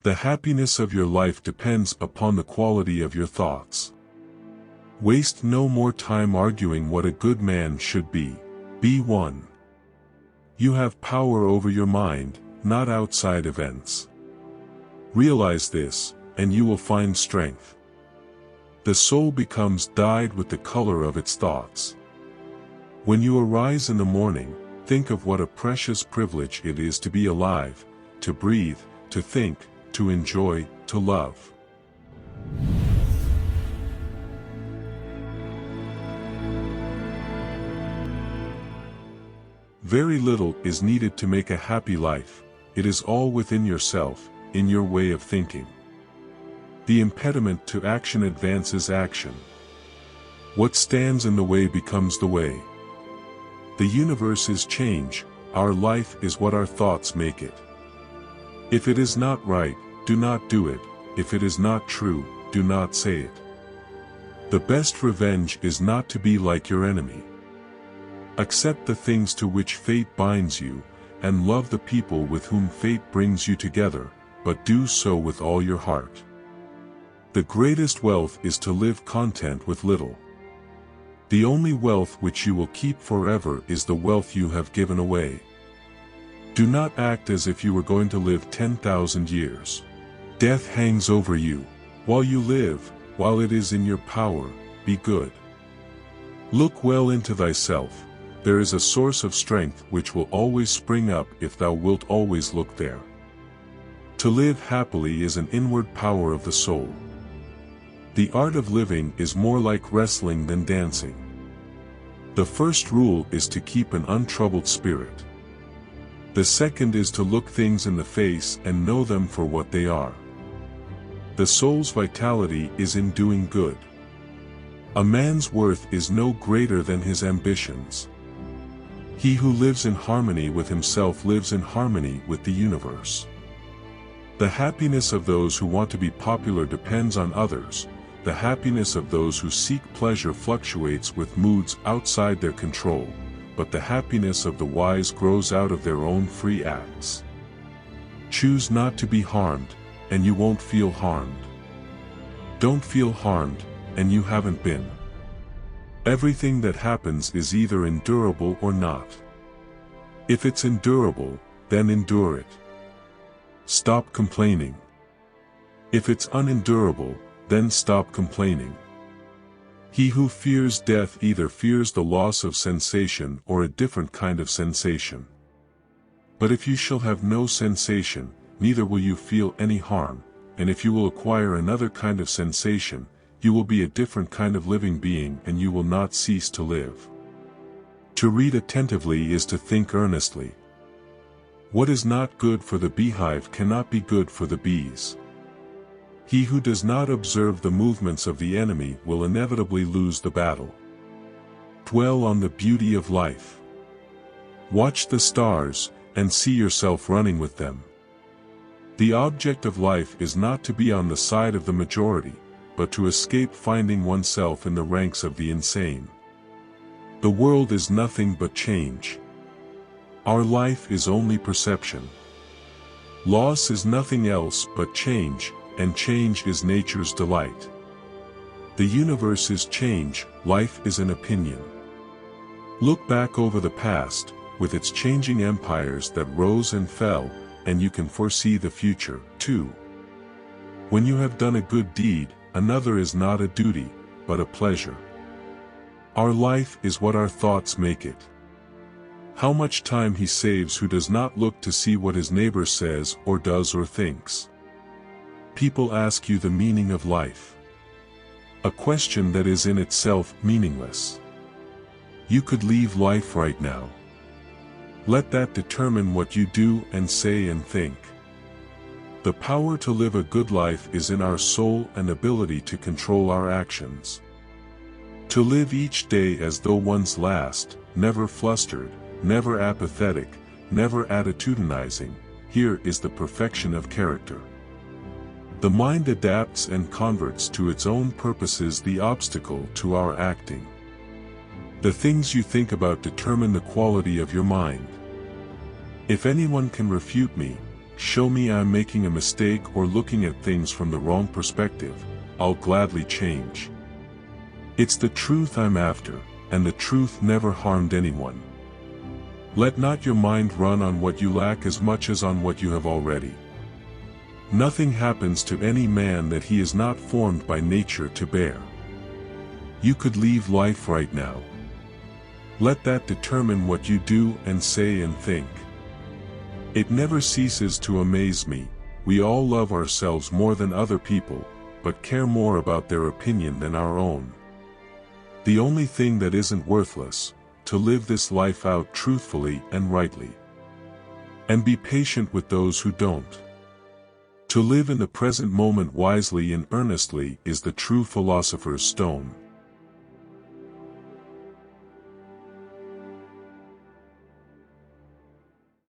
The happiness of your life depends upon the quality of your thoughts. Waste no more time arguing what a good man should be. Be one. You have power over your mind, not outside events. Realize this, and you will find strength. The soul becomes dyed with the color of its thoughts. When you arise in the morning, think of what a precious privilege it is to be alive, to breathe, to think, to enjoy, to love. Very little is needed to make a happy life. It is all within yourself, in your way of thinking. The impediment to action advances action. What stands in the way becomes the way. The universe is change, our life is what our thoughts make it. If it is not right, do not do it. If it is not true, do not say it. The best revenge is not to be like your enemy. Accept the things to which fate binds you, and love the people with whom fate brings you together, but do so with all your heart. The greatest wealth is to live content with little. The only wealth which you will keep forever is the wealth you have given away. Do not act as if you were going to live 10,000 years. Death hangs over you. While you live, while it is in your power, be good. Look well into thyself. There is a source of strength which will always spring up if thou wilt always look there. To live happily is an inward power of the soul. The art of living is more like wrestling than dancing. The first rule is to keep an untroubled spirit. The second is to look things in the face and know them for what they are. The soul's vitality is in doing good. A man's worth is no greater than his ambitions. He who lives in harmony with himself lives in harmony with the universe. The happiness of those who want to be popular depends on others. The happiness of those who seek pleasure fluctuates with moods outside their control, but the happiness of the wise grows out of their own free acts. Choose not to be harmed, and you won't feel harmed. Don't feel harmed, and you haven't been. Everything that happens is either endurable or not. If it's endurable, then endure it. Stop complaining. If it's unendurable, then stop complaining. He who fears death either fears the loss of sensation or a different kind of sensation. But if you shall have no sensation, neither will you feel any harm, and if you will acquire another kind of sensation, you will be a different kind of living being and you will not cease to live. To read attentively is to think earnestly. What is not good for the beehive cannot be good for the bees. He who does not observe the movements of the enemy will inevitably lose the battle. Dwell on the beauty of life. Watch the stars, and see yourself running with them. The object of life is not to be on the side of the majority, but to escape finding oneself in the ranks of the insane. The world is nothing but change. Our life is only perception. Loss is nothing else but change, and change is nature's delight. The universe is change, life is an opinion. Look back over the past, with its changing empires that rose and fell, and you can foresee the future, too. When you have done a good deed, another is not a duty, but a pleasure. Our life is what our thoughts make it. How much time he saves who does not look to see what his neighbor says or does or thinks. People ask you the meaning of life. A question that is in itself meaningless. You could leave life right now. Let that determine what you do and say and think. The power to live a good life is in our soul and ability to control our actions. To live each day as though one's last, never flustered, never apathetic, never attitudinizing, here is the perfection of character. The mind adapts and converts to its own purposes the obstacle to our acting. The things you think about determine the quality of your mind. If anyone can refute me, Show me I'm making a mistake or looking at things from the wrong perspective, I'll gladly change. It's the truth I'm after, and the truth never harmed anyone. Let not your mind run on what you lack as much as on what you have already. Nothing happens to any man that he is not formed by nature to bear. You could leave life right now. Let that determine what you do and say and think. It never ceases to amaze me, we all love ourselves more than other people, but care more about their opinion than our own. The only thing that isn't worthless, to live this life out truthfully and rightly. And be patient with those who don't. To live in the present moment wisely and earnestly is the true philosopher's stone.